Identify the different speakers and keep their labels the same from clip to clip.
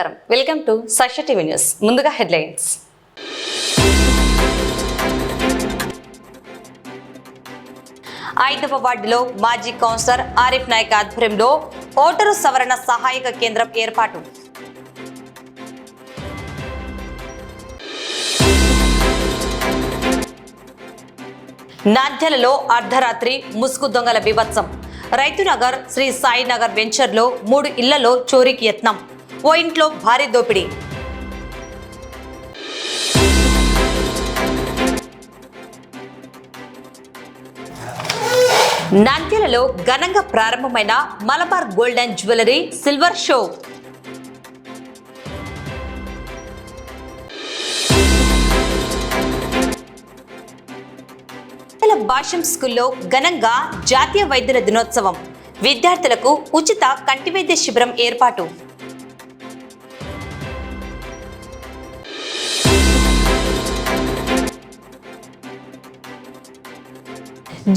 Speaker 1: Welcome to Sakshi TV news. ముందుగా headlines. ఐదవ వార్డులో మాజీ కౌన్సిలర్ ఆరిఫ్ నాయక్ ఆధ్వర్యంలో ఓటరు సవరణ సహాయక కేంద్రం ఏర్పాటు. నాంద్యాలలో అర్ధరాత్రి ముసుగు దొంగల బీభత్సం. రైతునగర్ శ్రీ సాయినగర్ వెంచర్లో 3 ఇళ్లలో చోరీకి యత్నం. ఓ ఇంట్లో భారీ దోపిడీ. నాంద్యాలలో ఘనంగా ప్రారంభమైన Malabar gold and jewellery silver show. Bhashyam స్కూల్లో ఘనంగా జాతీయ వైద్యుల దినోత్సవం. విద్యార్థులకు ఉచిత కంటి వైద్య శిబిరం ఏర్పాటు.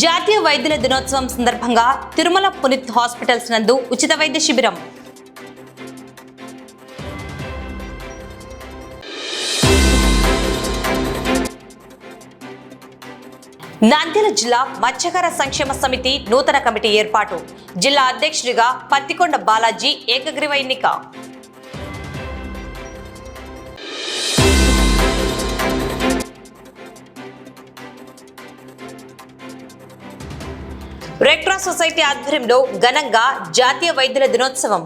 Speaker 1: జాతీయ వైద్యుల దినోత్సవం సందర్భంగా తిరుమల పునీత్ హాస్పిటల్స్ నందు ఉచిత వైద్య శిబిరం. నాంద్యాల జిల్లా మత్స్యకార సంక్షేమ సమితి నూతన కమిటీ ఏర్పాటు. జిల్లా అధ్యక్షుడిగా పత్తికొండ బాలాజీ ఏకగ్రీవ ఎన్నిక. రెడ్ క్రాస్ సొసైటీ ఆధ్వర్యంలో ఘనంగా జాతీయ వైద్యుల దినోత్సవం.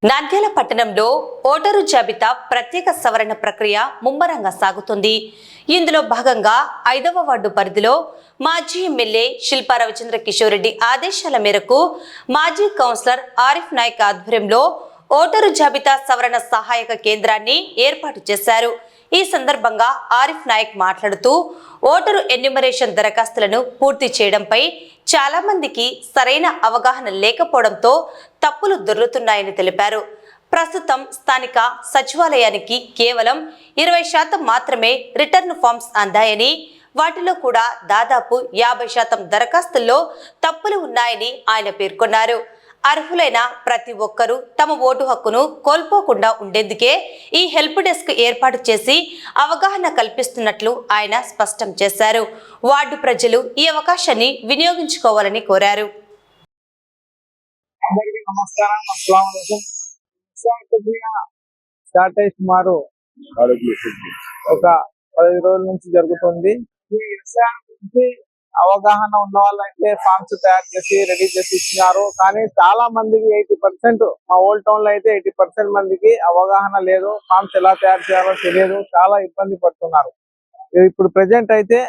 Speaker 1: నాంద్యాల పట్టణంలో ఓటరు జాబితా ప్రత్యేక సవరణ ప్రక్రియ ముమ్మరంగా సాగుతుంది. ఇందులో భాగంగా 5వ వార్డు పరిధిలో మాజీ ఎమ్మెల్యే శిల్పా రవిచంద్ర కిషోర్ రెడ్డి ఆదేశాల మేరకు మాజీ కౌన్సిలర్ ఆరిఫ్ నాయక్ ఆధ్వర్యంలో ఓటరు జాబితా సవరణ సహాయక కేంద్రాన్ని ఏర్పాటు చేశారు. ఈ సందర్భంగా ఆరిఫ్ నాయక్ మాట్లాడుతూ ఓటరు ఎన్యూమరేషన్ దరఖాస్తులను పూర్తి చేయడంపై చాలా మందికి సరైన అవగాహన లేకపోవడంతో తప్పులు దొర్లుతున్నాయని తెలిపారు. ప్రస్తుతం స్థానిక సచివాలయానికి కేవలం 20% మాత్రమే రిటర్న్ ఫామ్స్ అందాయని, వాటిలో కూడా దాదాపు 50% దరఖాస్తుల్లో తప్పులు ఉన్నాయని ఆయన పేర్కొన్నారు. అర్హులైన ప్రతి ఒక్కరూ తమ ఓటు హక్కును కోల్పోకుండా ఉండేందుకే ఈ హెల్ప్ డెస్క్ ఏర్పాటు చేసి అవగాహన కల్పిస్తున్నట్లు ఆయన స్పష్టం చేశారు. వార్డు ప్రజలు ఈ అవకాశాన్ని వినియోగించుకోవాలని కోరారు.
Speaker 2: సుమారు ఒక 10 రోజుల నుంచి జరుగుతుంది. ఈ విషయానికి అవగాహన ఉన్న వాళ్ళైతే ఫామ్స్ తయారు చేసి రెడీ చేసి ఇచ్చినారు. కానీ చాలా మందికి 80%, మా ఓల్డ్ టౌన్ లో అయితే 80% మందికి అవగాహన లేదు. ఫామ్స్ ఎలా తయారు చేయాలో తెలియదు. చాలా ఇబ్బంది పడుతున్నారు. ఇప్పుడు ప్రెజెంట్ అయితే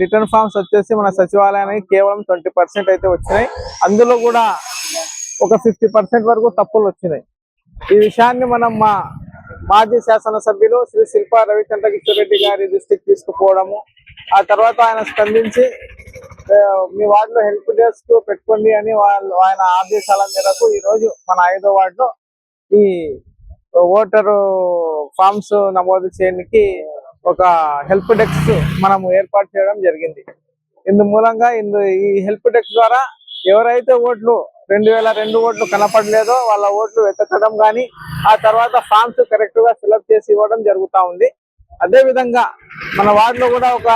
Speaker 2: రిటర్న్ ఫామ్స్ వచ్చేసి మన సచివాలయానికి కేవలం 20% అయితే వచ్చినాయి. అందులో కూడా ఒక 50% వరకు తప్పులు వచ్చినాయి. ఈ విషయాన్ని మనం మా మాజీ శాసనసభ్యులు శ్రీ శిల్పా రవిచంద్ర కిషోర్ రెడ్డి గారి దృష్టికి తీసుకుపోవడము, ఆ తర్వాత ఆయన స్పందించి మీ వార్డులో హెల్ప్ డెస్క్ పెట్టుకోండి అని ఆయన ఆదేశాల మేరకు ఈ రోజు మన 5వ వార్డులో ఈ ఓటరు ఫామ్స్ నమోదు చేయడానికి ఒక హెల్ప్ డెస్క్ మనం ఏర్పాటు చేయడం జరిగింది. ఇందు మూలంగా ఈ హెల్ప్ డెస్క్ ద్వారా ఎవరైతే ఓట్లు 2002 ఓట్లు కనపడలేదో వాళ్ళ ఓట్లు వెతకడం కానీ, ఆ తర్వాత ఫామ్స్ కరెక్ట్ గా ఫిల్అప్ చేసి ఇవ్వడం జరుగుతూ ఉంది. అదే విధంగా మన వార్డులో కూడా ఒక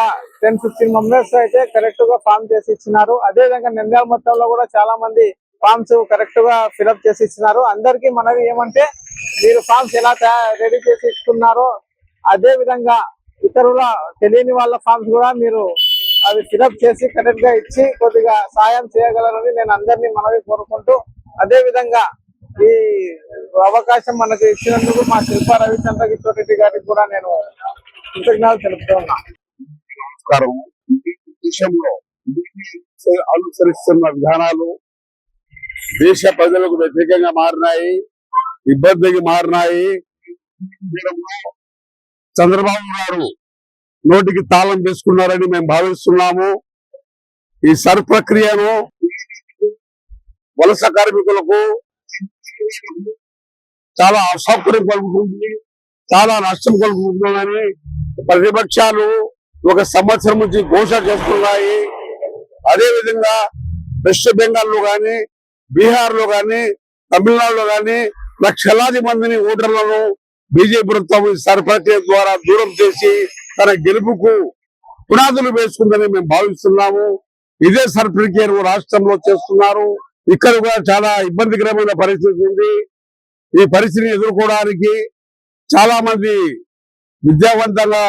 Speaker 2: 10-15 మెంబర్స్ అయితే కరెక్ట్ గా ఫామ్ చేసి ఇచ్చినారు. అదే విధంగా నంద్యాల మొత్తంలో కూడా చాలా మంది ఫామ్స్ కరెక్ట్ గా ఫిల్అప్ చేసి ఇచ్చినారు. అందరికీ మనవి ఏమంటే, మీరు ఫామ్స్ ఎలా రెడీ చేసి ఇస్తున్నారో అదే విధంగా ఇతరుల తెలియని వాళ్ళ ఫామ్స్ కూడా మీరు అవి ఫిల్అప్ చేసి కరెక్ట్ గా ఇచ్చి కొద్దిగా సాయం చేయగలరని నేను అందరినీ మనవి కోరుకుంటూ, అదే విధంగా ఈ అవకాశం మనకు ఇచ్చినందుకు మా శిల్పా రవిచంద్ర కిషోర్ రెడ్డి గారికి కూడా నేను కృతజ్ఞతలు తెలుపుతూ ఉన్నా.
Speaker 3: దేశంలో అనుసరిస్తున్న విధానాలు దేశ ప్రజలకు వ్యతిరేకంగా మారినాయి, ఇబ్బందికి మారినాయి. చంద్రబాబు గారు నోటికి తాళం వేసుకున్నారని మేము భావిస్తున్నాము. ఈ సర్ ప్రక్రియను వలస కార్మికులకు చాలా అసౌకర్యం కలుగుతుంది, చాలా నష్టం కలుగుతుందని ప్రతిపక్షాలు 1 సంవత్సరం నుంచి ఘోషణ చేస్తున్నాయి. అదేవిధంగా వెస్ట్ బెంగాల్లో కానీ, బీహార్లో కానీ, తమిళనాడులో కానీ లక్షలాది మందిని ఓటర్లను బీజేపీ ప్రభుత్వం సర్ప్రక్రియ ద్వారా దూరం చేసి తన గెలుపుకు పునాదులు వేసుకుందని మేము భావిస్తున్నాము. ఇదే సర్ప్రక్రియ రాష్ట్రంలో చేస్తున్నారు. ఇక్కడ కూడా చాలా ఇబ్బందికరమైన పరిస్థితి ఉంది. ఈ పరిస్థితిని ఎదుర్కోవడానికి చాలా మంది విద్యావంతంగా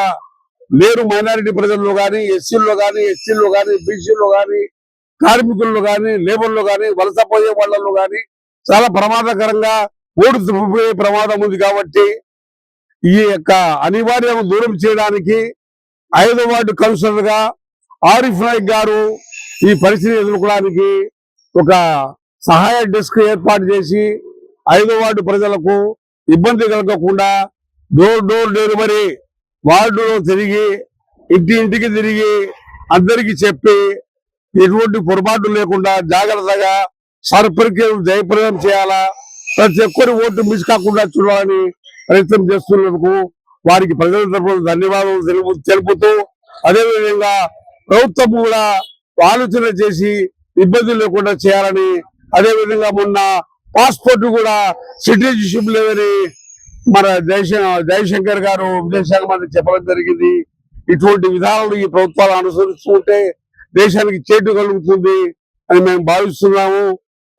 Speaker 3: లేరు. మైనారిటీ ప్రజల్లో కానీ, ఎస్సీల్లో కానీ, ఎస్టీల్లో కానీ, బీసీల్లో కానీ, కార్మికుల్లో కానీ, లేబర్లో కానీ, వలసపోయే వాళ్ళలో కానీ చాలా ప్రమాదకరంగా ఓటు తప్పిపోయే ప్రమాదం ఉంది. కాబట్టి ఈ యొక్క అనివార్యం దూరం చేయడానికి 5వ వార్డు కౌన్సిలర్ గా ఆరిఫ్ నాయక్ గారు ఈ పరిస్థితిని ఎదుర్కోవడానికి ఒక సహాయ డెస్క్ ఏర్పాటు చేసి 5వ వార్డు ప్రజలకు ఇబ్బంది కలగకుండా డోర్ డెలివరీ వార్డులో తిరిగి ఇంటింటికి తిరిగి అందరికీ చెప్పి ఎటువంటి పొరపాటు లేకుండా జాగ్రత్తగా సర్ప్రక్రియను జయప్రదం చేయాలా, ప్రతి ఒక్కరి ఓటు మిస్ కాకుండా చూడాలని ప్రయత్నం చేస్తున్నందుకు వారికి ప్రజల తరఫున ధన్యవాదాలు తెలుపుతూ, అదేవిధంగా ప్రభుత్వం కూడా ఆలోచన చేసి ఇబ్బందులు లేకుండా చేయాలని, అదేవిధంగా మొన్న పాస్పోర్ట్ కూడా సిటిజన్షిప్ లేదని మన జయశంకర్ గారు విదేశాంగ మంత్రి చెప్పడం జరిగింది. ఇటువంటి విధానాలు ఈ ప్రభుత్వాలు అనుసరిస్తుంటే దేశానికి చేటు కలుగుతుంది అని మేము భావిస్తున్నాము.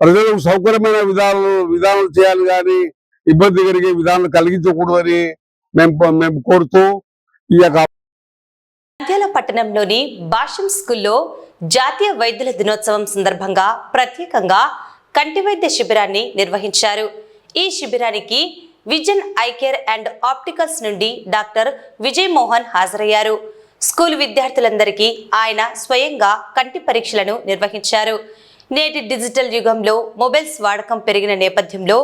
Speaker 3: ప్రజలకు సౌకర్యమైన విధానాలు చేయాలి కానీ ఇబ్బంది కలిగే విధానాలు కలిగించకూడదని మేము కోరుతూ ఈ యొక్క
Speaker 1: నంద్యాల పట్టణంలోని భాష్యం స్కూల్లో జాతీయ వైద్యుల దినోత్సవం సందర్భంగా ప్రత్యేకంగా కంటి వైద్య శిబిరాన్ని నిర్వహించారు. ఈ శిబిరానికి vision eye care and opticals నుండి డాక్టర్ విజయ్ మోహన్ హాజరయ్యారు. స్కూల్ విద్యార్థులందరికీ ఆయన స్వయంగా కంటి పరీక్షలను నిర్వహించారు. నేటి డిజిటల్ యుగంలో మొబైల్స్ వాడకం పెరిగిన నేపథ్యంలో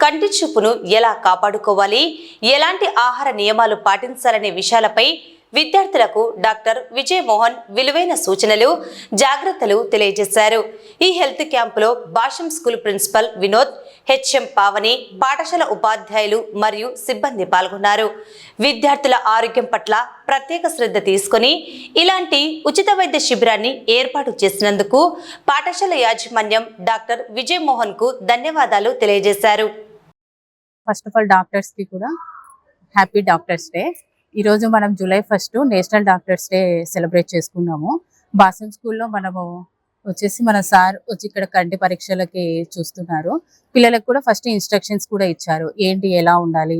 Speaker 1: కంటి చూపును ఎలా కాపాడుకోవాలి, ఎలాంటి ఆహార నియమాలు పాటించాలనే విషయాలపై విద్యార్థులకు డాక్టర్ విజయ్ మోహన్ విలువైన సూచనలు, జాగ్రత్తలు తెలియజేశారు. ఈ హెల్త్ క్యాంపులో Bhashyam school principal Vinod, HM Pavani, పాఠశాల ఉపాధ్యాయులు మరియు సిబ్బంది పాల్గొన్నారు. విద్యార్థుల ఆరోగ్యం పట్ల ప్రత్యేక శ్రద్ధ తీసుకొని ఇలాంటి ఉచిత వైద్య శిబిరాన్ని ఏర్పాటు చేసినందుకు పాఠశాల యాజమాన్యం డాక్టర్ విజయ్ మోహన్ కు ధన్యవాదాలు తెలియజేశారు.
Speaker 4: ఫస్ట్ ఆఫ్ ఆల్ డాక్టర్స్ కి కూడా హ్యాపీ డాక్టర్స్ డే. ఈరోజు మనం July 1 national doctors day celebrate చేసుకున్నాము. భాష్యం స్కూల్లో మనము వచ్చేసి మన సార్ వచ్చి ఇక్కడ కంటి పరీక్షలకి చూస్తున్నారు. పిల్లలకు కూడా ఫస్ట్ ఇన్స్ట్రక్షన్స్ కూడా ఇచ్చారు, ఏంటి ఎలా ఉండాలి.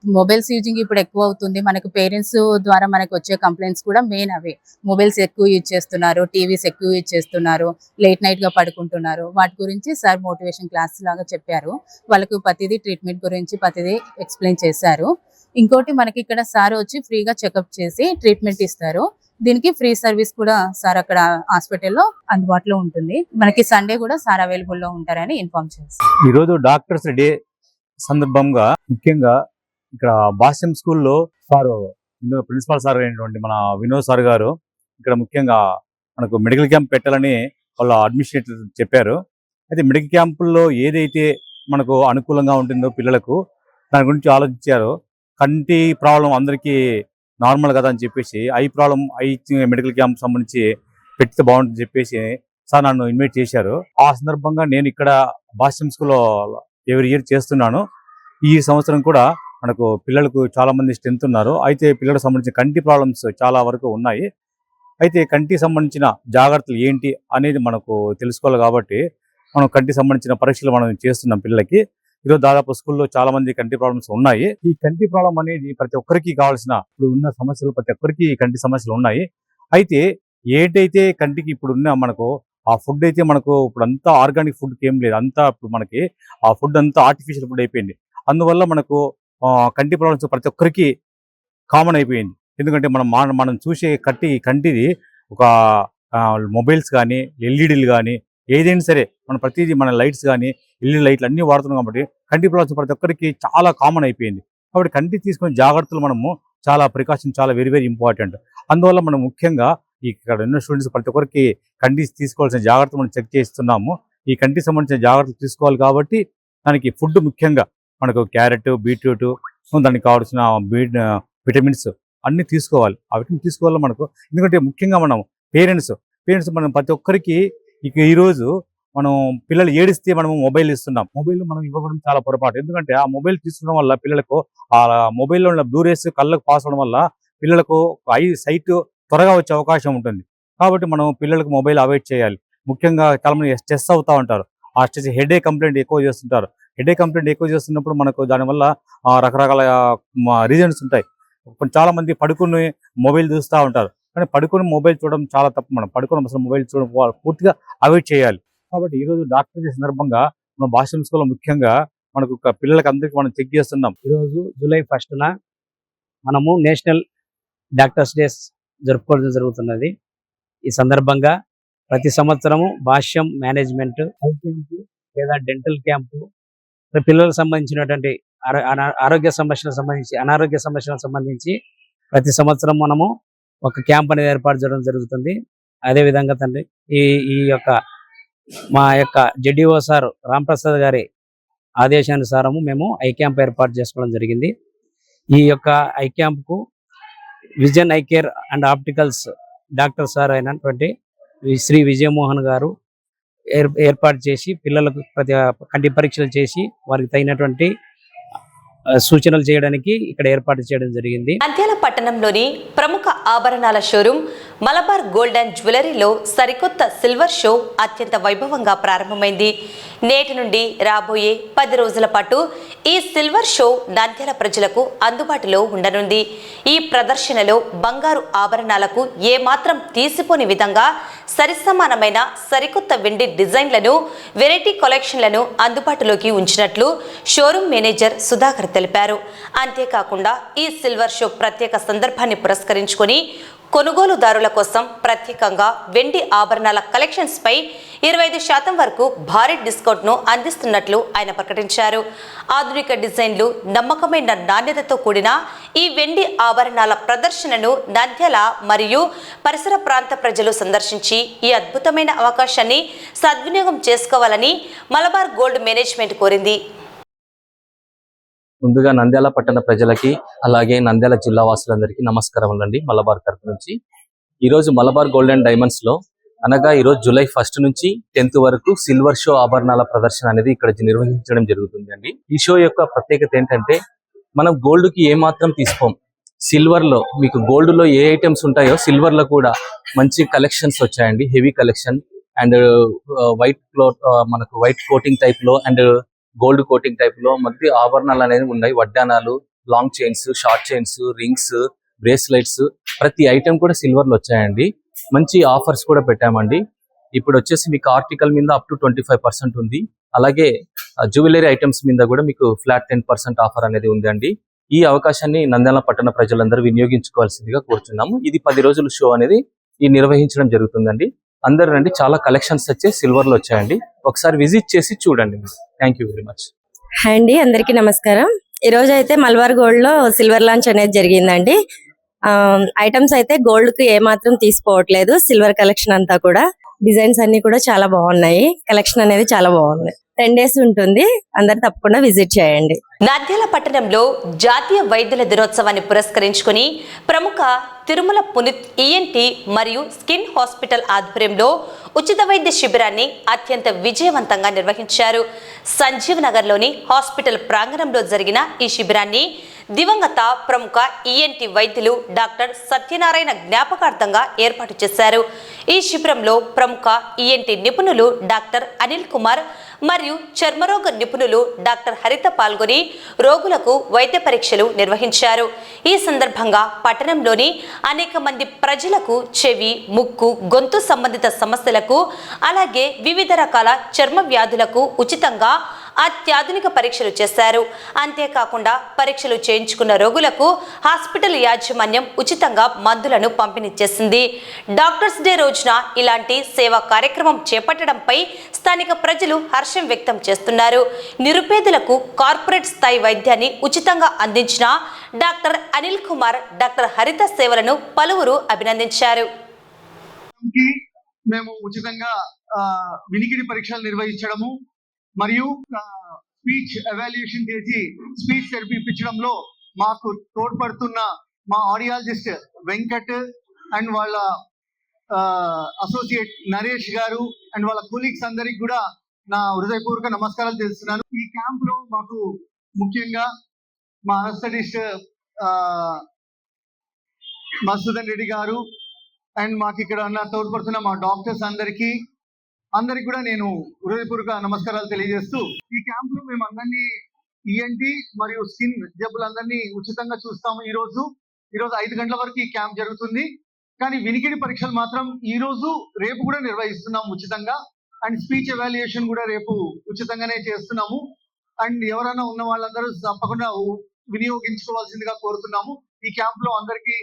Speaker 4: మొబైల్స్ యూజింగ్ ఇప్పుడు ఎక్కువ అవుతుంది. మనకు పేరెంట్స్ ద్వారా మనకు వచ్చే కంప్లైంట్స్ కూడా మెయిన్ అవే. మొబైల్స్ ఎక్కువ యూజ్ చేస్తున్నారు, టీవీస్ ఎక్కువ యూజ్ చేస్తున్నారు, లేట్ నైట్ గా పడుకుంటున్నారు. వాటి గురించి సార్ మోటివేషన్ క్లాస్ లాగా చెప్పారు. వాళ్ళకు ప్రతిదీ ట్రీట్మెంట్ గురించి ప్రతిదీ ఎక్స్ప్లెయిన్ చేశారు. ఇంకోటి మనకి ఇక్కడ సార్ వచ్చి ఫ్రీగా చెకప్ చేసి ట్రీట్మెంట్ ఇస్తారు. దీనికి ఫ్రీ సర్వీస్ కూడా సార్ అక్కడ హాస్పిటల్లో అందుబాటులో ఉంటుంది. మనకి సండే కూడా సార్ అవైలబుల్ లో ఉంటారని ఇన్ఫార్మ్ చేస్తారు.
Speaker 5: ఈ రోజు డాక్టర్స్ డే సందర్భంగా ముఖ్యంగా ఇక్కడ భాష్యం స్కూల్లో సార్ ప్రిన్సిపాల్ సార్ అయినటువంటి మన వినోద్ సార్ గారు ఇక్కడ ముఖ్యంగా మనకు మెడికల్ క్యాంప్ పెట్టాలని వాళ్ళ అడ్మినిస్ట్రేటర్ చెప్పారు. అయితే మెడికల్ క్యాంపుల్లో ఏదైతే మనకు అనుకూలంగా ఉంటుందో పిల్లలకు దాని గురించి ఆలోచించారు. కంటి ప్రాబ్లం అందరికీ నార్మల్ కదా అని చెప్పేసి ఐ ప్రాబ్లం మెడికల్ క్యాంప్ సంబంధించి పెడితే బాగుంటుందని చెప్పేసి సార్ నన్ను ఇన్వైట్ చేశారు. ఆ సందర్భంగా నేను ఇక్కడ భాష్యం స్కూల్లో ఎవ్రీ ఇయర్ చేస్తున్నాను. ఈ సంవత్సరం కూడా మనకు పిల్లలకు చాలా మంది స్ట్రెంత్ ఉన్నారు. అయితే పిల్లలకు సంబంధించిన కంటి ప్రాబ్లమ్స్ చాలా వరకు ఉన్నాయి. అయితే కంటికి సంబంధించిన జాగ్రత్తలు ఏంటి అనేది మనకు తెలుసుకోవాలి. కాబట్టి మనం కంటికి సంబంధించిన పరీక్షలు మనం చేస్తున్నాం పిల్లలకి. ఈరోజు దాదాపు స్కూల్లో చాలా మంది కంటి ప్రాబ్లమ్స్ ఉన్నాయి. ఈ కంటి ప్రాబ్లం అనేది ప్రతి ఒక్కరికి కావాల్సిన ఇప్పుడు ఉన్న సమస్యలు, ప్రతి ఒక్కరికి కంటి సమస్యలు ఉన్నాయి. అయితే ఏంటైతే కంటికి ఇప్పుడు ఉన్న మనకు ఆ ఫుడ్ అయితే మనకు ఇప్పుడు అంతా ఆర్గానిక్ ఫుడ్ ఏం లేదు. అంతా ఇప్పుడు మనకి ఆ ఫుడ్ అంతా ఆర్టిఫిషియల్ ఫుడ్ అయిపోయింది. అందువల్ల మనకు కంటి ప్రాబ్లమ్స్ ప్రతి ఒక్కరికి కామన్ అయిపోయింది. ఎందుకంటే మనం చూసే కంటిది ఒక మొబైల్స్ కానీ, ఎల్ఈడీలు కానీ, ఏదైనా సరే మన ప్రతిదీ మన లైట్స్ కానీ, ఎల్ఈడీ లైట్లు అన్నీ వాడుతున్నాం. కాబట్టి కంటి ప్రాబ్లమ్స్ ప్రతి ఒక్కరికి చాలా కామన్ అయిపోయింది. కాబట్టి కంటి తీసుకునే జాగ్రత్తలు మనము చాలా ప్రికాషన్ చాలా వెరీ వెరీ ఇంపార్టెంట్. అందువల్ల మనం ముఖ్యంగా ఇక్కడ ఉన్న స్టూడెంట్స్ ప్రతి ఒక్కరికి కంటి తీసుకోవాల్సిన జాగ్రత్తలు మనం చెక్ చేస్తున్నాము. ఈ కంటికి సంబంధించిన జాగ్రత్తలు తీసుకోవాలి. కాబట్టి దానికి ఫుడ్ ముఖ్యంగా మనకు క్యారెట్, బీట్రూట్, దానికి కావాల్సిన విటమిన్స్ అన్ని తీసుకోవాలి. ఆ విటమిన్ తీసుకోవాలి మనకు. ఎందుకంటే ముఖ్యంగా మనం పేరెంట్స్ మనం ప్రతి ఒక్కరికి ఇక ఈరోజు మనం పిల్లలు ఏడిస్తే మనం మొబైల్ ఇస్తున్నాం. మొబైల్ మనం ఇవ్వడం చాలా పొరపాటు. ఎందుకంటే ఆ మొబైల్ తీసుకోవడం వల్ల పిల్లలకు ఆ మొబైల్లో ఉన్న బ్లూ రేస్ కళ్ళకు పాస్ అవడం వల్ల పిల్లలకు సైట్ త్వరగా వచ్చే అవకాశం ఉంటుంది. కాబట్టి మనం పిల్లలకు మొబైల్ అవాయిడ్ చేయాలి. ముఖ్యంగా చాలా మంది స్ట్రెస్ అవుతా ఉంటారు. ఆ స్ట్రెస్ హెడేక్ కంప్లైంట్ ఎక్కువ చేస్తుంటారు. హెడేక్ కంప్లైంట్ ఎక్కువ చేస్తున్నప్పుడు మనకు దానివల్ల రకరకాల రీజన్స్ ఉంటాయి. చాలా మంది పడుకుని మొబైల్ చూస్తూ ఉంటారు. కానీ పడుకుని మొబైల్ చూడడం చాలా తప్పు. మనం పడుకుని అసలు మొబైల్ చూడడం పూర్తిగా అవాయిడ్ చేయాలి. కాబట్టి ఈరోజు డాక్టర్ డే సందర్భంగా మన భాష స్కూల్లో ముఖ్యంగా మనకు పిల్లలకి అందరికీ మనం చెక్ చేస్తున్నాం.
Speaker 6: ఈరోజు జూలై 1న మనము నేషనల్ డాక్టర్స్ డేస్ జరుపుకోవడం జరుగుతున్నది. ఈ సందర్భంగా ప్రతి సంవత్సరము భాష్యం మేనేజ్మెంట్ ఐ క్యాంపు లేదా డెంటల్ క్యాంపు పిల్లలకు సంబంధించినటువంటి ఆరోగ్య సమస్యలకు సంబంధించి అనారోగ్య సమస్యలకు సంబంధించి ప్రతి సంవత్సరం మనము ఒక క్యాంప్ అనేది ఏర్పాటు చేయడం జరుగుతుంది. అదేవిధంగా తండ్రి ఈ యొక్క మా యొక్క జెడిఓ సార్ రాంప్రసాద్ గారి ఆదేశానుసారము మేము ఐ క్యాంప్ ఏర్పాటు చేసుకోవడం జరిగింది. ఈ యొక్క ఐ క్యాంప్కు vision eye care and opticals doctor sir అయినటువంటి శ్రీ విజయమోహన్ గారు ఏర్పాటు చేసి పిల్లలకు ప్రతి కంటి పరీక్షలు చేసి వారికి తగినటువంటి సూచనలు చేయడానికి ఇక్కడ ఏర్పాటు చేయడం జరిగింది.
Speaker 1: నంద్యాల పట్టణంలోని ప్రముఖ ఆభరణాల షోరూమ్ మలబార్ గోల్డ్ అండ్ జ్యువెలరీలో సరికొత్త సిల్వర్ షో అత్యంత వైభవంగా ప్రారంభమైంది. నేటి నుండి రాబోయే 10 రోజుల పాటు ఈ సిల్వర్ షో నంద్యాల ప్రజలకు అందుబాటులో ఉండనుంది. ఈ ప్రదర్శనలో బంగారు ఆభరణాలకు ఏమాత్రం తీసిపోని విధంగా సరిసమానమైన సరికొత్త వెండి డిజైన్లను, వెరైటీ కలెక్షన్లను అందుబాటులోకి ఉంచినట్లు షోరూమ్ మేనేజర్ సుధాకర్ తెలిపారు. అంతేకాకుండా ఈ సిల్వర్ షో ప్రత్యేక సందర్భాన్ని పురస్కరించుకొని కొనుగోలుదారుల కోసం ప్రత్యేకంగా వెండి ఆభరణాల కలెక్షన్స్ పై 25% వరకు భారీ డిస్కౌంట్ ను అందిస్తున్నట్లు ఆయన ప్రకటించారు. ఆధునిక డిజైన్లు, నమ్మకమైన నాణ్యతతో కూడిన ఈ వెండి ఆభరణాల ప్రదర్శనను నంద్యాల మరియు పరిసర ప్రాంత ప్రజలు సందర్శించి ఈ అద్భుతమైన అవకాశాన్ని సద్వినియోగం చేసుకోవాలని మలబార్ గోల్డ్ మేనేజ్మెంట్ కోరింది.
Speaker 7: ముందుగా నంద్యాల పట్టణ ప్రజలకి అలాగే నంద్యాల జిల్లా వాసులందరికీ నమస్కారములండి. మలబార్ తరపు నుంచి ఈరోజు మలబార్ గోల్డ్ అండ్ డైమండ్స్ లో అనగా ఈరోజు జూలై 1 నుంచి 10th వరకు సిల్వర్ షో ఆభరణాల ప్రదర్శన అనేది ఇక్కడ నిర్వహించడం జరుగుతుంది అండి. ఈ షో యొక్క ప్రత్యేకత ఏంటంటే మనం గోల్డ్ కి ఏమాత్రం తీసుకోం. సిల్వర్ లో మీకు గోల్డ్ లో ఏ ఐటమ్స్ ఉంటాయో సిల్వర్ లో కూడా మంచి కలెక్షన్స్ వచ్చాయండి. Heavy collection and white cloth మనకు వైట్ కోటింగ్ టైప్ లో అండ్ గోల్డ్ కోటింగ్ టైప్ లో మధ్య ఆభరణాలు అనేది ఉన్నాయి. వడ్డానాలు, long chains, short chains, rings, bracelets ప్రతి ఐటమ్ కూడా సిల్వర్ లో వచ్చాయండి. మంచి ఆఫర్స్ కూడా పెట్టామండి. ఇప్పుడు వచ్చేసి మీకు ఆర్టికల్ మీద అప్ టు 25% ఉంది. అలాగే జ్యువెలరీ ఐటమ్స్ మీద కూడా మీకు ఫ్లాట్ 10% ఆఫర్ అనేది ఉందండి. ఈ అవకాశాన్ని నంద్యాల పట్టణ ప్రజలందరూ వినియోగించుకోవాల్సిందిగా కోరుతున్నాము. ఇది 10 రోజుల షో అనేది నిర్వహించడం జరుగుతుందండి. అందరూ రండి. చాలా కలెక్షన్స్ వచ్చే సిల్వర్ లో వచ్చాయండి. ఒకసారి విజిట్ చేసి చూడండి. Thank you very much.
Speaker 8: Hi అండి, అందరికీ నమస్కారం. ఈ రోజు అయితే మలబార్ గోల్డ్ లో సిల్వర్ లాంచ్ అనేది జరిగిందండి. ఐటమ్స్ అయితే గోల్డ్ కు ఏమాత్రం తీసుకోవట్లేదు. సిల్వర్ కలెక్షన్ అంతా కూడా డిజైన్స్ అన్ని కూడా చాలా బాగున్నాయి. కలెక్షన్ అనేది చాలా బాగుంది. 10 days ఉంటుంది. అందరు తప్పకుండా విజిట్ చేయండి.
Speaker 1: నంద్యాల పట్టణంలో జాతీయ వైద్యుల దినోత్సవాన్ని పురస్కరించుకుని ప్రముఖ తిరుమల పునీత్ ఈఎన్టీ మరియు స్కిన్ హాస్పిటల్ ఆధ్వర్యంలో ఉచిత వైద్య శిబిరాన్ని అత్యంత విజయవంతంగా నిర్వహించారు. సంజీవ్ నగర్లోని హాస్పిటల్ ప్రాంగణంలో జరిగిన ఈ శిబిరాన్ని దివంగత ప్రముఖ ఈఎన్టీ వైద్యులు డాక్టర్ సత్యనారాయణ జ్ఞాపకార్థంగా ఏర్పాటు చేశారు. ఈ శిబిరంలో ప్రముఖ ఈఎన్టీ నిపుణులు డాక్టర్ అనిల్ కుమార్ మరియు చర్మరోగ నిపుణులు డాక్టర్ హరిత పాల్గొని రోగులకు వైద్య పరీక్షలు నిర్వహించారు. ఈ సందర్భంగా పట్టణంలోని అనేక మంది ప్రజలకు చెవి, ముక్కు, గొంతు సంబంధిత సమస్యలకు అలాగే వివిధ రకాల చర్మ వ్యాధులకు ఉచితంగా అత్యాధునిక పరీక్షలు చేశారు. అంతేకాకుండా పరీక్షలు చేయించుకున్న రోగులకు హాస్పిటల్ యాజమాన్యం ఉచితంగా మందులను పంపిణీ చేసింది. డాక్టర్స్ డే రోజున ఇలాంటి సేవా కార్యక్రమం చేపట్టడంపై స్థానిక ప్రజలు హర్షం వ్యక్తం చేస్తున్నారు. నిరుపేదలకు కార్పొరేట్ స్థాయి వైద్యాన్ని ఉచితంగా అందించిన డాక్టర్ అనిల్ కుమార్, డాక్టర్ హరిత సేవలను పలువురు అభినందించారు.
Speaker 9: మేము ఉచితంగా వినికిడి పరీక్షలు నిర్వహించడము మరియు స్పీచ్ ఎవాల్యుయేషన్ చేసి స్పీచ్ థెరపీ ఇప్పించడంలో మాకు తోడ్పడుతున్న మా ఆడియాలజిస్ట్ వెంకట్ అండ్ వాళ్ళ అసోసియేట్ నరేష్ గారు అండ్ వాళ్ళ కొలీగ్స్ అందరికి కూడా నా హృదయపూర్వక నమస్కారాలు తెలుస్తున్నాను. ఈ క్యాంప్ లో మాకు ముఖ్యంగా మా అనస్థెటిస్ట్ మధుసూదన్ రెడ్డి గారు అండ్ మాకు ఇక్కడ ఉన్న తోడ్పడుతున్న మా డాక్టర్స్ అందరికి కూడా నేను హృదయపూర్వక నమస్కారాలు తెలియజేస్తూ, ఈ క్యాంప్ లో మేము అందరినీ ఈఎన్టీ మరియు స్కిన్ జబ్బులందరినీ ఉచితంగా చూస్తాము. ఈ రోజు 5 గంటల వరకు ఈ క్యాంప్ జరుగుతుంది. కానీ వినికిడి పరీక్షలు మాత్రం ఈ రోజు రేపు కూడా నిర్వహిస్తున్నాం ఉచితంగా. అండ్ స్పీచ్ ఎవాల్యుయేషన్ కూడా రేపు ఉచితంగానే చేస్తున్నాము. అండ్ ఎవరైనా ఉన్న వాళ్ళందరూ తప్పకుండా వినియోగించుకోవాల్సిందిగా కోరుతున్నాము. ఈ క్యాంప్ లో అందరికీ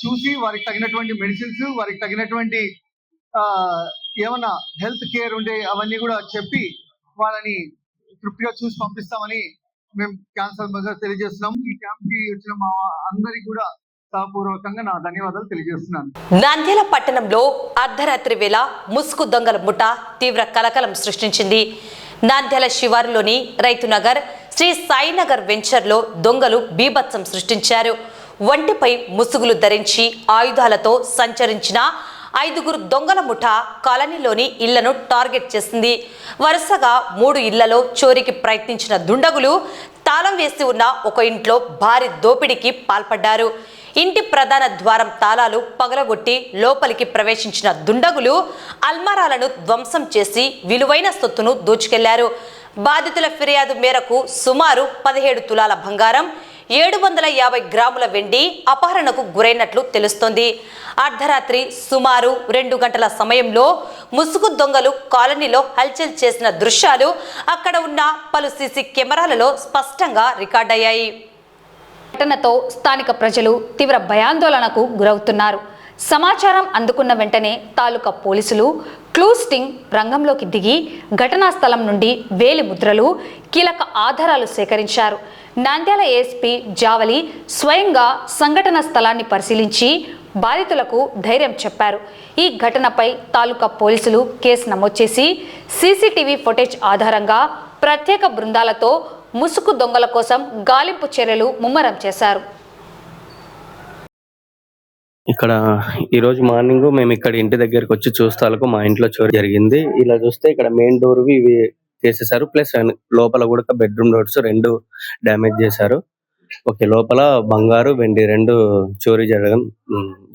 Speaker 9: చూసి వారికి తగినటువంటి మెడిసిన్స్, వారికి తగినటువంటి ఏమన్నా హెల్త్ కేర్ ఉండే అవన్నీ కూడా చెప్పి వాళ్ళని తృప్తిగా చూసి పంపిస్తామని మేము క్యాన్సర్ తెలియజేస్తున్నాము. ఈ క్యాంప్ కి వచ్చిన మా అందరికి కూడా పూర్వకంగా నా ధన్యవాదాలు తెలియజేస్తున్నాను.
Speaker 1: నంద్యాల పట్టణంలో అర్ధరాత్రి వేళ ముసుగు దొంగల ముఠా తీవ్ర కలకలం సృష్టించింది. నంద్యాల శివారులోని రైతునగర్ శ్రీ సాయినగర్ వెంచర్లో దొంగలు బీభత్సం సృష్టించారు. ఒంటిపై ముసుగులు ధరించి ఆయుధాలతో సంచరించిన 5 దొంగల ముఠా కాలనీలోని ఇళ్లను టార్గెట్ చేసింది. వరుసగా 3 ఇళ్లలో చోరీకి ప్రయత్నించిన దుండగులు తాళం వేసి ఉన్న ఒక ఇంట్లో భారీ దోపిడీకి పాల్పడ్డారు. ఇంటి ప్రధాన ద్వారం తాళాలు పగలగొట్టి లోపలికి ప్రవేశించిన దుండగులు అల్మారాలను ధ్వంసం చేసి విలువైన సొత్తును దోచుకెళ్లారు. బాధితుల ఫిర్యాదు మేరకు సుమారు 17 తులాల బంగారం, 750 గ్రాముల వెండి అపహరణకు గురైనట్లు తెలుస్తోంది. అర్ధరాత్రి సుమారు 2 గంటల సమయంలో ముసుగు దొంగలు కాలనీలో హల్చల్ చేసిన దృశ్యాలు అక్కడ ఉన్న పలు సీసీ కెమెరాలలో స్పష్టంగా రికార్డయ్యాయి. ఘటనతో స్థానిక ప్రజలు తీవ్ర భయాందోళనకు గురవుతున్నారు. సమాచారం అందుకున్న వెంటనే తాలూకా పోలీసులు క్లూస్టింగ్ రంగంలోకి దిగి ఘటనా స్థలం నుండి వేలి ముద్రలు, కీలక ఆధారాలు సేకరించారు. నంద్యాల ఏఎస్పీ జావలి స్వయంగా సంఘటన స్థలాన్ని పరిశీలించి బాధితులకు ధైర్యం చెప్పారు. ఈ ఘటనపై తాలూకా పోలీసులు కేసు నమోదు చేసి సీసీటీవీ ఫుటేజ్ ఆధారంగా ప్రత్యేక బృందాలతో ముసుగు దొంగల కోసం గాలింపు చర్యలు ముమ్మరం చేశారు.
Speaker 10: ఇక్కడ ఈ రోజు మార్నింగ్ మేము ఇక్కడ ఇంటి దగ్గరికి వచ్చి చూస్తాలకు మా ఇంట్లో చోరీ జరిగింది. ఇలా చూస్తే ఇక్కడ మెయిన్ డోర్ ఇవి చేసేసారు, ప్లస్ లోపల కూడా బెడ్రూమ్ డోర్స్ 2 డ్యామేజ్ చేశారు. ఓకే, లోపల బంగారు, వెండి 2 చోరీ జరగడం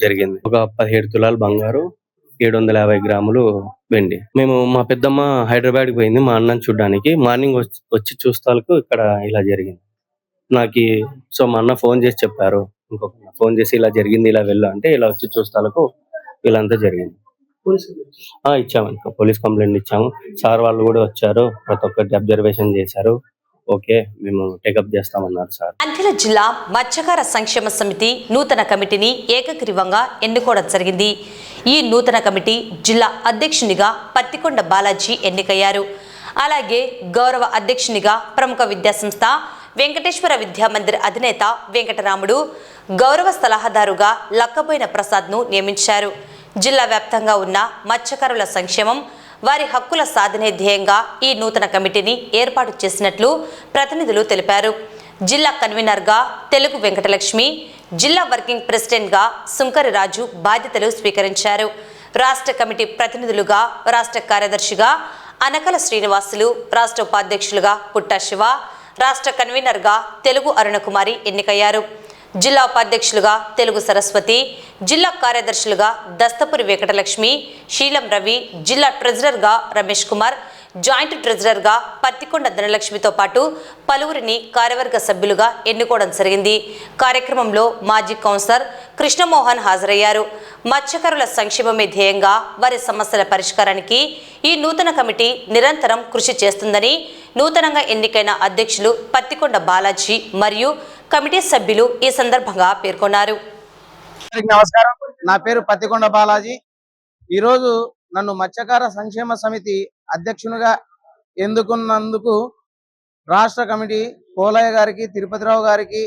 Speaker 10: జరిగింది. ఒక 17 తులాల బంగారు, 750 గ్రాములు వెండి. మేము మా పెద్దమ్మ హైదరాబాద్కి పోయింది మా అన్నని చూడడానికి. మార్నింగ్ వచ్చి చూస్తాలకు ఇక్కడ ఇలా జరిగింది. నాకు సో మా అన్న ఫోన్ చేసి చెప్పారు, ఇంకొక ఫోన్ చేసి ఇలా జరిగింది, ఇలా వెళ్ళు అంటే ఇలా వచ్చి చూస్తాలకు ఇలా అంతా జరిగింది. ఇచ్చాము, ఇంకా పోలీస్ కంప్లైంట్ ఇచ్చాము. సార్ వాళ్ళు కూడా వచ్చారు, ప్రతి ఒక్కటి అబ్జర్వేషన్ చేశారు. ఓకే, మేము టేకప్ చేస్తామన్నారు సార్.
Speaker 1: నంద్యాల జిల్లా మత్స్యకార సంక్షేమ సమితి నూతన కమిటీని ఏకగ్రీవంగా ఎన్నుకోవడం జరిగింది. ఈ నూతన కమిటీ జిల్లా అధ్యక్షునిగా పత్తికొండ బాలాజీ ఎన్నికయ్యారు. అలాగే గౌరవ అధ్యక్షునిగా ప్రముఖ విద్యాసంస్థ వెంకటేశ్వర విద్యామందిర్ అధినేత వెంకటరాముడు, గౌరవ సలహాదారుగా లక్కబోయిన ప్రసాద్ను నియమించారు. జిల్లా వ్యాప్తంగా ఉన్న మత్స్యకారుల సంక్షేమం, వారి హక్కుల సాధనే ధ్యేయంగా ఈ నూతన కమిటీని ఏర్పాటు చేసినట్లు ప్రతినిధులు తెలిపారు. జిల్లా కన్వీనర్గా తెలుగు వెంకటలక్ష్మి, జిల్లా వర్కింగ్ ప్రెసిడెంట్గా సుంకరి రాజు బాధ్యతలు స్వీకరించారు. రాష్ట్ర కమిటీ ప్రతినిధులుగా రాష్ట్ర కార్యదర్శిగా అనకల శ్రీనివాసులు, రాష్ట్ర ఉపాధ్యక్షులుగా పుట్ట శివ, రాష్ట్ర కన్వీనర్గా తెలుగు అరుణకుమారి ఎన్నికయ్యారు. జిల్లా ఉపాధ్యక్షులుగా తెలుగు సరస్వతి, జిల్లా కార్యదర్శులుగా దస్తపురి వెంకటలక్ష్మి, శీలం రవి, జిల్లా ట్రెజరర్గా రమేష్ కుమార్, జాయింట్ ట్రెజరర్గా పత్తికొండ ధనలక్ష్మితో పాటు పలువురిని కార్యవర్గ సభ్యులుగా ఎన్నుకోవడం జరిగింది. కార్యక్రమంలో మాజీ కౌన్సిలర్ కృష్ణమోహన్ హాజరయ్యారు. మత్స్యకారుల సంక్షేమమే ధ్యేయంగా వారి సమస్యల పరిష్కారానికి ఈ నూతన కమిటీ నిరంతరం కృషి చేస్తుందని నూతనంగా ఎన్నికైన అధ్యక్షులు పత్తికొండ బాలాజీ మరియు కమిటీ సభ్యులు ఈ సందర్భంగా పేర్కొన్నారు.
Speaker 2: నమస్కారం, నా పేరు పత్తికొండ బాలాజీ. ఈరోజు నన్ను మత్స్యకార సంక్షేమ సమితి అధ్యక్షునిగా ఎన్నుకున్నందుకు రాష్ట్ర కమిటీ పోలయ్య గారికి, తిరుపతిరావు గారికి,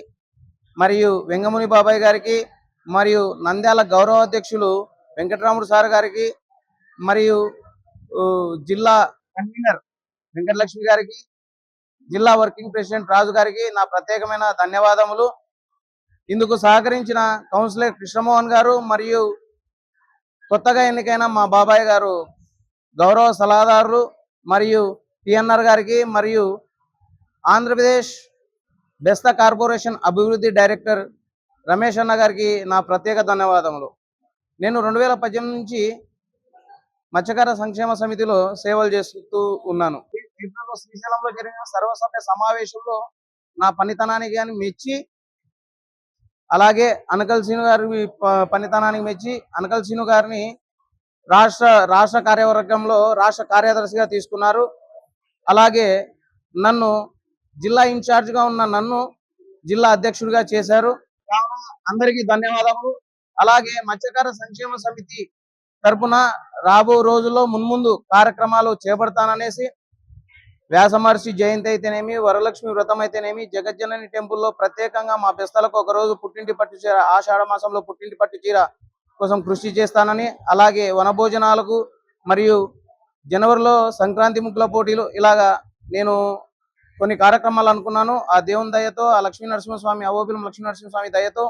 Speaker 2: మరియు వెంగముని బాబాయ్ గారికి, మరియు నంద్యాల గౌరవ అధ్యక్షులు వెంకటరాముడు సార్ గారికి, మరియు జిల్లా కన్వీనర్ వెంకటలక్ష్మి గారికి, జిల్లా వర్కింగ్ ప్రెసిడెంట్ రాజు గారికి నా ప్రత్యేకమైన ధన్యవాదములు. ఇందుకు సహకరించిన కౌన్సిలర్ కృష్ణమోహన్ గారు మరియు కొత్తగా ఎన్నికైన మా బాబాయ్ గారు గౌరవ సలహాదారులు మరియు టిఎన్ఆర్ గారికి మరియు ఆంధ్రప్రదేశ్ బెస్తా కార్పొరేషన్ అభివృద్ధి డైరెక్టర్ రమేష్ అన్న గారికి నా ప్రత్యేక ధన్యవాదములు. నేను 2018 నుంచి మత్స్యకార సంక్షేమ సమితిలో సేవలు చేస్తూ ఉన్నాను. ఏప్రిల్లో శ్రీశైలంలో జరిగిన సర్వసభ్య సమావేశంలో నా పనితనానికి కానీ మెచ్చి, అలాగే అనకల్ సీను గారి పనితనానికి మెచ్చి అనకల్ సీను గారిని రాష్ట్ర కార్యవర్గంలో రాష్ట్ర కార్యదర్శిగా తీసుకున్నారు. అలాగే నన్ను జిల్లా ఇన్ఛార్జిగా ఉన్న నన్ను జిల్లా అధ్యక్షుడిగా చేశారు. కావున అందరికీ ధన్యవాదాలు. అలాగే మత్స్యకార సంక్షేమ సమితి తరపున రాబో రోజుల్లో మున్ముందు కార్యక్రమాలు చేపడతాననేసి వ్యాసమహర్షి జయంతి అయితేనేమి, వరలక్ష్మి వ్రతం అయితేనేమి, జగజ్జనని టెంపుల్లో ప్రత్యేకంగా మా బెస్తలకు ఒకరోజు పుట్టింటి పట్టు చీర, ఆషాఢ మాసంలో పుట్టింటి పట్టు చీర కోసం కృషి చేస్తానని, అలాగే వనభోజనాలకు మరియు జనవరిలో సంక్రాంతి ముగ్గుల పోటీలు, ఇలాగా నేను కొన్ని కార్యక్రమాలు అనుకున్నాను. ఆ దేవుని దయతో, ఆ లక్ష్మీ నరసింహస్వామి, అవోబిలం లక్ష్మీ నరసింహస్వామి దయతో,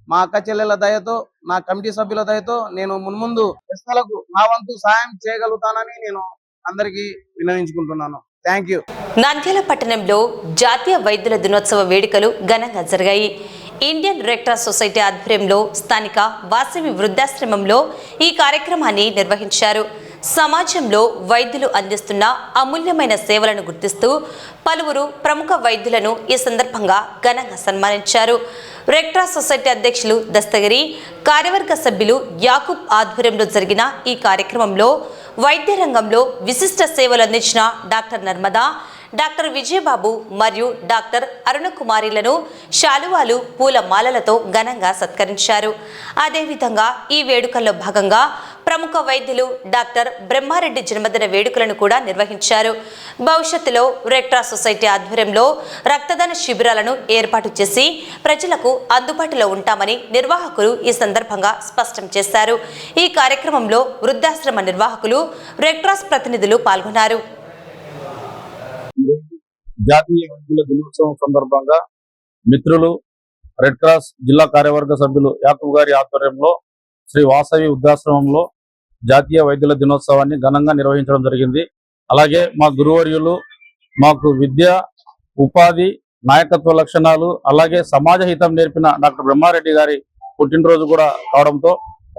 Speaker 2: మా అక్క చెల్లెల దయతో, నా కమిటీ సభ్యుల దయతో నేను మున్ముందు బెస్తలకు నా వంతు సాయం చేయగలుగుతానని నేను అందరికీ విన్నవించుకుంటున్నాను. Thank you.
Speaker 1: నంద్యాల పట్టణంలో జాతీయ వైద్యుల దినోత్సవ వేడుకలు ఘనంగా జరిగాయి. ఇండియన్ రెడ్ క్రాస్ సొసైటీ ఆధ్వర్యంలో స్థానిక వాసవి వృద్ధాశ్రమంలో ఈ కార్యక్రమాన్ని నిర్వహించారు. సమాజంలో వైద్యులు అందిస్తున్న అమూల్యమైన సేవలను గుర్తిస్తూ పలువురు ప్రముఖ వైద్యులను ఈ సందర్భంగా ఘనంగా సన్మానించారు. రెడ్ క్రాస్ సొసైటీ అధ్యక్షులు దస్తగిరి, కార్యవర్గ సభ్యులు యాకూబ్ ఆధ్వర్యంలో జరిగిన ఈ కార్యక్రమంలో వైద్య రంగంలో విశిష్ట సేవలు అందించిన డాక్టర్ నర్మదా, డాక్టర్ విజయబాబు మరియు డాక్టర్ అరుణకుమారిలను శాలువాలు, పూల మాలలతో ఘనంగా సత్కరించారు. అదేవిధంగా ఈ వేడుకల్లో భాగంగా ప్రముఖ వైద్యులు డాక్టర్ బ్రహ్మారెడ్డి జన్మదిన వేడుకలను కూడా నిర్వహించారు. భవిష్యత్తులో రెడ్ క్రాస్ సొసైటీ ఆధ్వర్యంలో రక్తదాన శిబిరాలను ఏర్పాటు చేసి ప్రజలకు అందుబాటులో ఉంటామని నిర్వాహకులు ఈ సందర్భంగా స్పష్టం చేశారు. ఈ కార్యక్రమంలో వృద్ధాశ్రమ నిర్వాహకులు, రెడ్ క్రాస్ ప్రతినిధులు పాల్గొన్నారు.
Speaker 5: జాతీయ వైద్యుల దినోత్సవం సందర్భంగా మిత్రులు, రెడ్ క్రాస్ జిల్లా కార్యవర్గ సభ్యులు యాకూబ్ గారి ఆధ్వర్యంలో శ్రీ వాసవి వృద్ధాశ్రమంలో జాతీయ వైద్యుల దినోత్సవాన్ని ఘనంగా నిర్వహించడం జరిగింది. అలాగే మా గురువర్యులు మాకు విద్య, ఉపాధి, నాయకత్వ లక్షణాలు, అలాగే సమాజ హితం నేర్పిన డాక్టర్ బ్రహ్మారెడ్డి గారి పుట్టినరోజు కూడా కావడంతో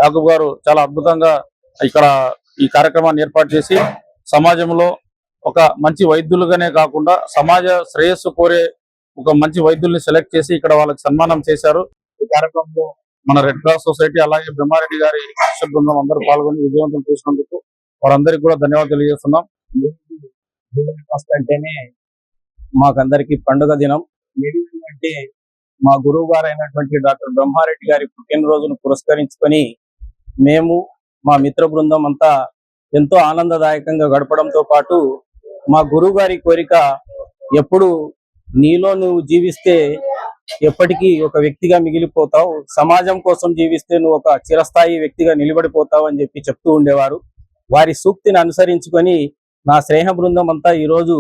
Speaker 5: యాకూబ్ గారు చాలా అద్భుతంగా ఇక్కడ ఈ కార్యక్రమాన్ని ఏర్పాటు చేసి సమాజంలో ఒక మంచి వైద్యులుగానే కాకుండా సమాజ శ్రేయస్సు కోరే ఒక మంచి వైద్యుల్ని సెలెక్ట్ చేసి ఇక్కడ వాళ్ళకి సన్మానం చేశారు. ఈ కార్యక్రమంలో మన రెడ్ క్రాస్ సొసైటీ అలాగే బ్రహ్మారెడ్డి గారి శిష్య బృందం అందరూ పాల్గొని విజయవంతం చేసినందుకు వారందరికీ కూడా ధన్యవాదాలు తెలియజేస్తున్నాం. అంటేనే మాకందరికి పండుగ దినం. అంటే మా గురువు గారు అయినటువంటి డాక్టర్ బ్రహ్మారెడ్డి గారి పుట్టినరోజును పురస్కరించుకొని మేము మా మిత్ర బృందం అంతా ఎంతో ఆనందదాయకంగా గడపడంతో పాటు మా గురువు గారి కోరిక ఎప్పుడు నీలో నువ్వు జీవిస్తే ఎప్పటికీ ఒక వ్యక్తిగా మిగిలిపోతావు, సమాజం కోసం జీవిస్తే నువ్వు ఒక చిరస్థాయి వ్యక్తిగా నిలబడిపోతావు అని చెప్పి చెప్తూ ఉండేవారు. వారి సూక్తిని అనుసరించుకొని నా స్నేహ బృందం అంతా ఈరోజు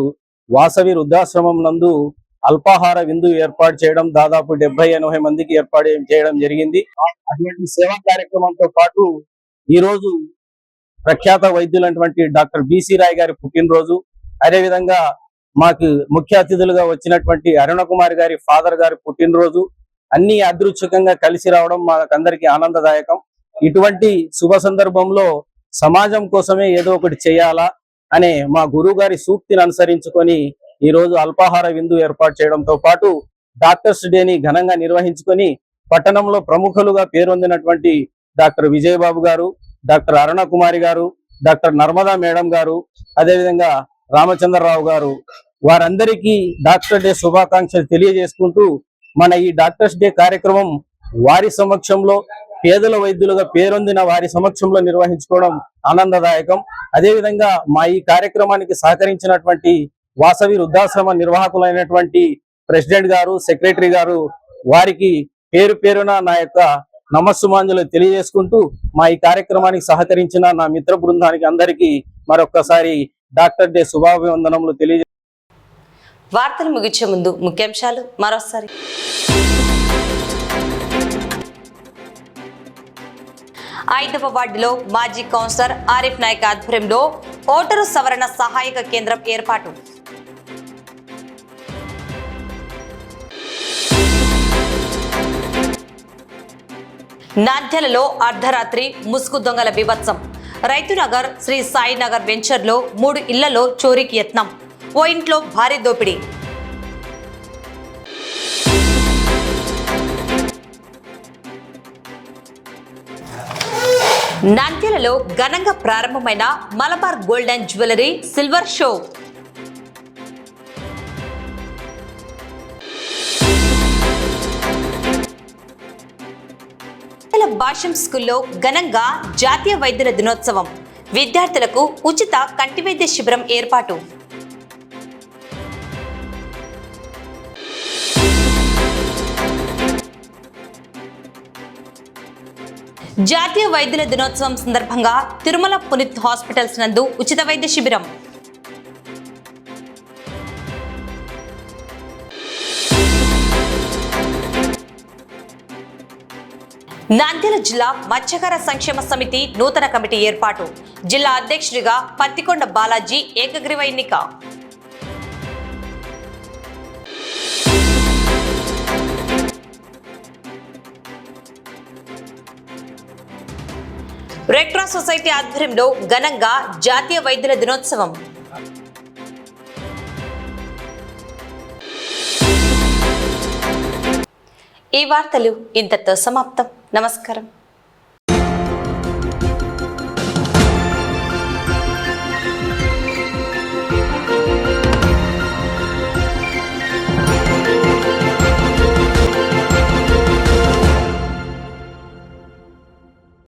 Speaker 5: వాసవి వృద్ధాశ్రమం నందు అల్పాహార విందు ఏర్పాటు చేయడం, దాదాపు 70-80 మందికి ఏర్పాటు చేయడం జరిగింది. అటువంటి సేవా కార్యక్రమంతో పాటు ఈరోజు ప్రఖ్యాత వైద్యులైనటువంటి డాక్టర్ బిసి రాయ్ గారి పుట్టినరోజు, అదేవిధంగా మాకు ముఖ్య అతిథులుగా వచ్చినటువంటి అరుణకుమారి గారి ఫాదర్ గారి పుట్టినరోజు, అన్ని అదృచ్ఛికంగా కలిసి రావడం మాకందరికి ఆనందదాయకం. ఇటువంటి శుభ సందర్భంలో సమాజం కోసమే ఏదో ఒకటి చేయాలా అనే మా గురువు గారి సూక్తిని అనుసరించుకొని ఈ రోజు అల్పాహార విందు ఏర్పాటు చేయడంతో పాటు డాక్టర్స్ డేని ఘనంగా నిర్వహించుకొని పట్టణంలో ప్రముఖులుగా పేరొందినటువంటి డాక్టర్ విజయబాబు గారు, డాక్టర్ అరుణకుమారి గారు, డాక్టర్ నర్మదా మేడం గారు, అదేవిధంగా రామచంద్రరావు గారు, వారందరికీ డాక్టర్ డే శుభాకాంక్షలు తెలియజేసుకుంటూ మన ఈ డాక్టర్స్ డే కార్యక్రమం వారి సమక్షంలో పేదల వైద్యులుగా పేరొందిన వారి సమక్షంలో నిర్వహించుకోవడం ఆనందదాయకం. అదేవిధంగా మా ఈ కార్యక్రమానికి సహకరించినటువంటి వాసవి వృద్ధాశ్రమ నిర్వాహకులైనటువంటి ప్రెసిడెంట్ గారు, సెక్రటరీ గారు, వారికి పేరు పేరున నా యొక్క నమస్సుమాంజలు తెలియజేసుకుంటూ మా ఈ కార్యక్రమానికి సహకరించిన నా మిత్ర బృందానికి అందరికీ మరొక్కసారి డాక్టర్ డే శుభాభివందనములు తెలియజే.
Speaker 1: వార్తలు ముగించే ముందు ముఖ్యాంశాలు మరోసారి. 5వ వార్డులో మాజీ కౌన్సిలర్ ఆరిఫ్ నాయక్ ఆధ్వర్యంలో ఓటరు సవరణ సహాయక కేంద్రం ఏర్పాటు. నంద్యాలలో అర్ధరాత్రి ముసుగు దొంగల బీభత్సం. రైతునగర్ శ్రీ సాయినగర్ వెంచర్లో 3 ఇళ్లలో చోరీకి యత్నం. ఓ ఇంట్లో భారీ దోపిడీ. నంద్యాలలో ఘనంగా ప్రారంభమైన Malabar gold and jewellery silver show. Bhashyam స్కూల్లో ఘనంగా జాతీయ వైద్యుల దినోత్సవం. విద్యార్థులకు ఉచిత కంటి వైద్య శిబిరం ఏర్పాటు. జాతీయ వైద్యుల దినోత్సవం సందర్భంగా తిరుమల పునీత్ హాస్పిటల్స్ నందు ఉచిత వైద్య శిబిరం. నంద్యాల జిల్లా మత్స్యకార సంక్షేమ సమితి నూతన కమిటీ ఏర్పాటు. జిల్లా అధ్యక్షుడిగా పత్తికొండ బాలాజీ ఏకగ్రీవ ఎన్నిక. రెడ్ క్రాస్ సొసైటీ ఆధ్వర్యంలో ఘనంగా జాతీయ వైద్యుల దినోత్సవం. ఈ వార్తలు ఇంతతో సమాప్తం. నమస్కారం.